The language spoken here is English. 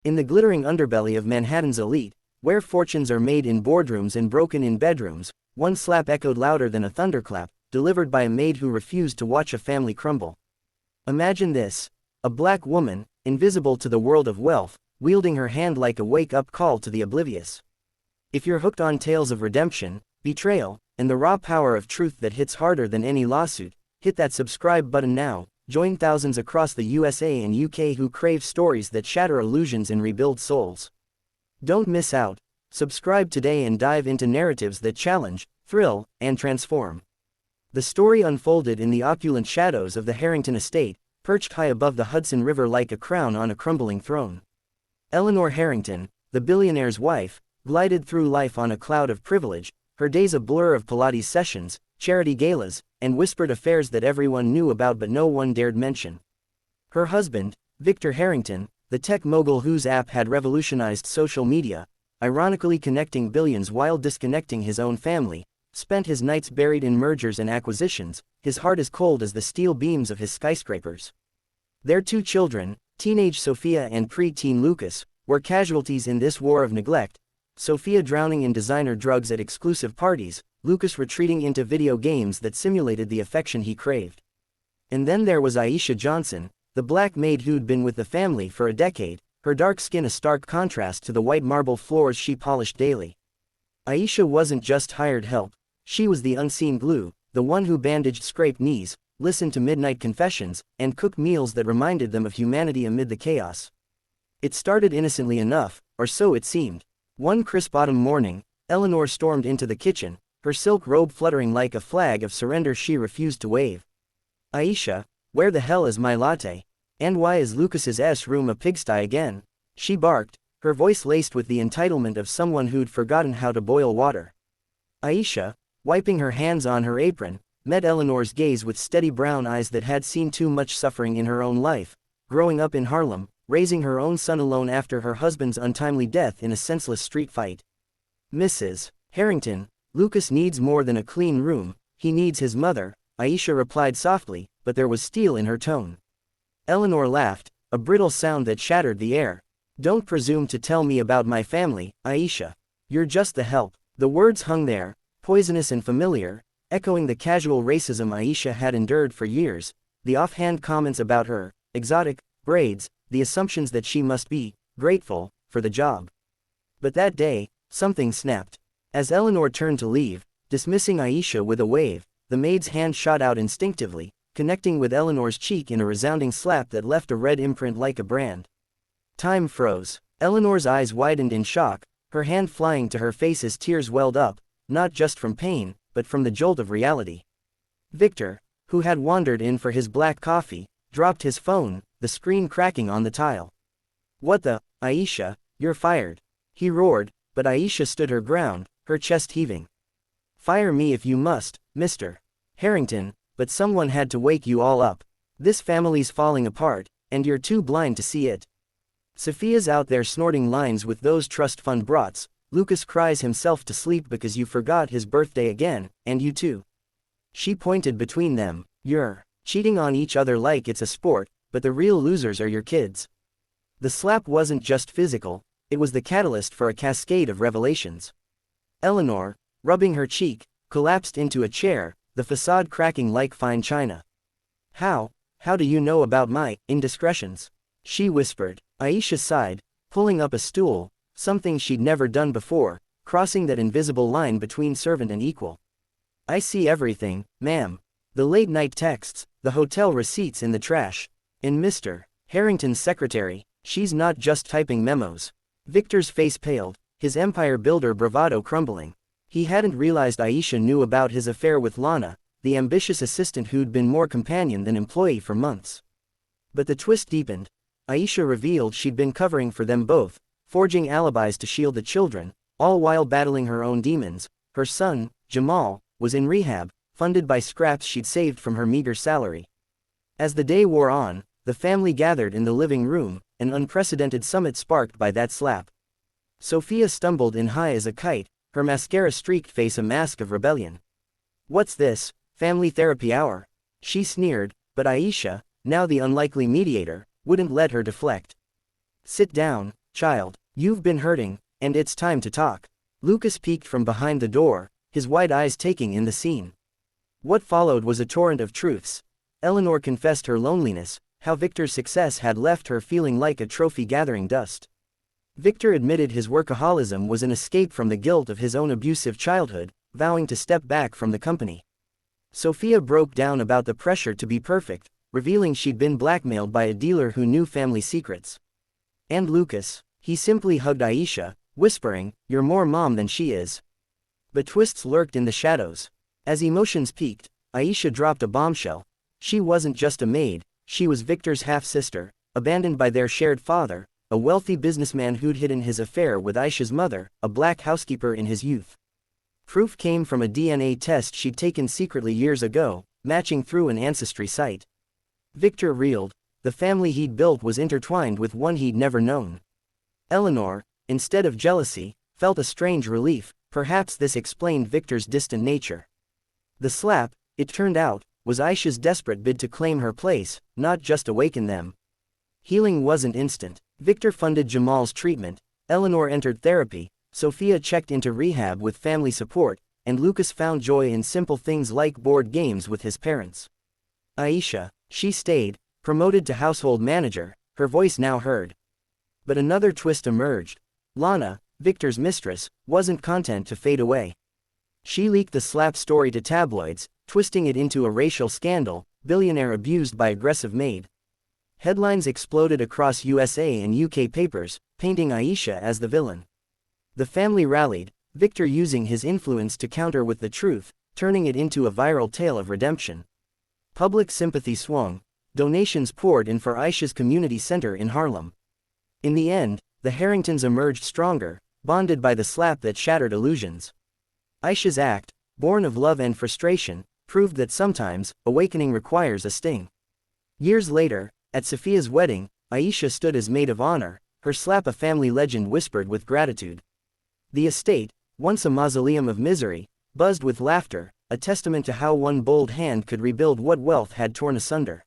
In the glittering underbelly of Manhattan's elite, where fortunes are made in boardrooms and broken in bedrooms, one slap echoed louder than a thunderclap, delivered by a maid who refused to watch a family crumble. Imagine this. A black woman, invisible to the world of wealth, wielding her hand like a wake-up call to the oblivious. If you're hooked on tales of redemption, betrayal, and the raw power of truth that hits harder than any lawsuit, hit that subscribe button now. Join thousands across the USA and UK who crave stories that shatter illusions and rebuild souls. Don't miss out. Subscribe today and dive into narratives that challenge, thrill, and transform. The story unfolded in the opulent shadows of the Harrington estate, perched high above the Hudson River like a crown on a crumbling throne. Eleanor Harrington, the billionaire's wife, glided through life on a cloud of privilege, her days a blur of Pilates sessions, charity galas, and whispered affairs that everyone knew about but no one dared mention. Her husband, Victor Harrington, the tech mogul whose app had revolutionized social media, ironically connecting billions while disconnecting his own family, spent his nights buried in mergers and acquisitions, his heart as cold as the steel beams of his skyscrapers. Their two children, teenage Sophia and pre-teen Lucas, were casualties in this war of neglect, Sophia drowning in designer drugs at exclusive parties, Lucas retreating into video games that simulated the affection he craved. And then there was Aisha Johnson, the black maid who'd been with the family for a decade, her dark skin a stark contrast to the white marble floors she polished daily. Aisha wasn't just hired help, she was the unseen glue, the one who bandaged scraped knees, listened to midnight confessions, and cooked meals that reminded them of humanity amid the chaos. It started innocently enough, or so it seemed. One crisp autumn morning, Eleanor stormed into the kitchen, her silk robe fluttering like a flag of surrender she refused to wave. "Aisha, where the hell is my latte? And why is Lucas's room a pigsty again?" she barked, her voice laced with the entitlement of someone who'd forgotten how to boil water. Aisha, wiping her hands on her apron, met Eleanor's gaze with steady brown eyes that had seen too much suffering in her own life, growing up in Harlem, raising her own son alone after her husband's untimely death in a senseless street fight. "Mrs. Harrington, Lucas needs more than a clean room, he needs his mother," Aisha replied softly, but there was steel in her tone. Eleanor laughed, a brittle sound that shattered the air. "Don't presume to tell me about my family, Aisha. You're just the help." The words hung there, poisonous and familiar, echoing the casual racism Aisha had endured for years, the offhand comments about her exotic braids, the assumptions that she must be grateful for the job. But that day, something snapped. As Eleanor turned to leave, dismissing Aisha with a wave, the maid's hand shot out instinctively, connecting with Eleanor's cheek in a resounding slap that left a red imprint like a brand. Time froze. Eleanor's eyes widened in shock, her hand flying to her face as tears welled up, not just from pain, but from the jolt of reality. Victor, who had wandered in for his black coffee, dropped his phone, the screen cracking on the tile. "What the, Aisha, you're fired," he roared, but Aisha stood her ground, her chest heaving. "Fire me if you must, Mr. Harrington, but someone had to wake you all up. This family's falling apart, and you're too blind to see it. Sophia's out there snorting lines with those trust fund brats, Lucas cries himself to sleep because you forgot his birthday again, and you too." She pointed between them. "You're cheating on each other like it's a sport, but the real losers are your kids." The slap wasn't just physical, it was the catalyst for a cascade of revelations. Eleanor, rubbing her cheek, collapsed into a chair, the facade cracking like fine china. How do you know about my indiscretions?" she whispered. Aisha sighed, pulling up a stool, something she'd never done before, crossing that invisible line between servant and equal. "I see everything, ma'am. The late-night texts, the hotel receipts in the trash. And Mr. Harrington's secretary, she's not just typing memos." Victor's face paled, his empire builder bravado crumbling. He hadn't realized Aisha knew about his affair with Lana, the ambitious assistant who'd been more companion than employee for months. But the twist deepened. Aisha revealed she'd been covering for them both, forging alibis to shield the children, all while battling her own demons. Her son, Jamal, was in rehab, funded by scraps she'd saved from her meager salary. As the day wore on, the family gathered in the living room, an unprecedented summit sparked by that slap. Sophia stumbled in high as a kite, her mascara-streaked face a mask of rebellion. "What's this, family therapy hour?" she sneered, but Aisha, now the unlikely mediator, wouldn't let her deflect. "Sit down," "Child, you've been hurting, and it's time to talk." Lucas peeked from behind the door, his wide eyes taking in the scene. What followed was a torrent of truths. Eleanor confessed her loneliness, how Victor's success had left her feeling like a trophy gathering dust. Victor admitted his workaholism was an escape from the guilt of his own abusive childhood, vowing to step back from the company. Sophia broke down about the pressure to be perfect, revealing she'd been blackmailed by a dealer who knew family secrets. And Lucas, he simply hugged Aisha, whispering, "You're more mom than she is." But twists lurked in the shadows. As emotions peaked, Aisha dropped a bombshell. She wasn't just a maid, she was Victor's half-sister, abandoned by their shared father, a wealthy businessman who'd hidden his affair with Aisha's mother, a black housekeeper in his youth. Proof came from a DNA test she'd taken secretly years ago, matching through an ancestry site. Victor reeled. The family he'd built was intertwined with one he'd never known. Eleanor, instead of jealousy, felt a strange relief. Perhaps this explained Victor's distant nature. The slap, it turned out, was Aisha's desperate bid to claim her place, not just awaken them. Healing wasn't instant. Victor funded Jamal's treatment, Eleanor entered therapy, Sophia checked into rehab with family support, and Lucas found joy in simple things like board games with his parents. Aisha, she stayed, promoted to household manager, her voice now heard. But another twist emerged. Lana, Victor's mistress, wasn't content to fade away. She leaked the slap story to tabloids, twisting it into a racial scandal, billionaire abused by aggressive maid. Headlines exploded across USA and UK papers, painting Aisha as the villain. The family rallied, Victor using his influence to counter with the truth, turning it into a viral tale of redemption. Public sympathy swung, donations poured in for Aisha's community center in Harlem. In the end, the Harringtons emerged stronger, bonded by the slap that shattered illusions. Aisha's act, born of love and frustration, proved that sometimes, awakening requires a sting. Years later, at Sophia's wedding, Aisha stood as maid of honor, her slap a family legend whispered with gratitude. The estate, once a mausoleum of misery, buzzed with laughter, a testament to how one bold hand could rebuild what wealth had torn asunder.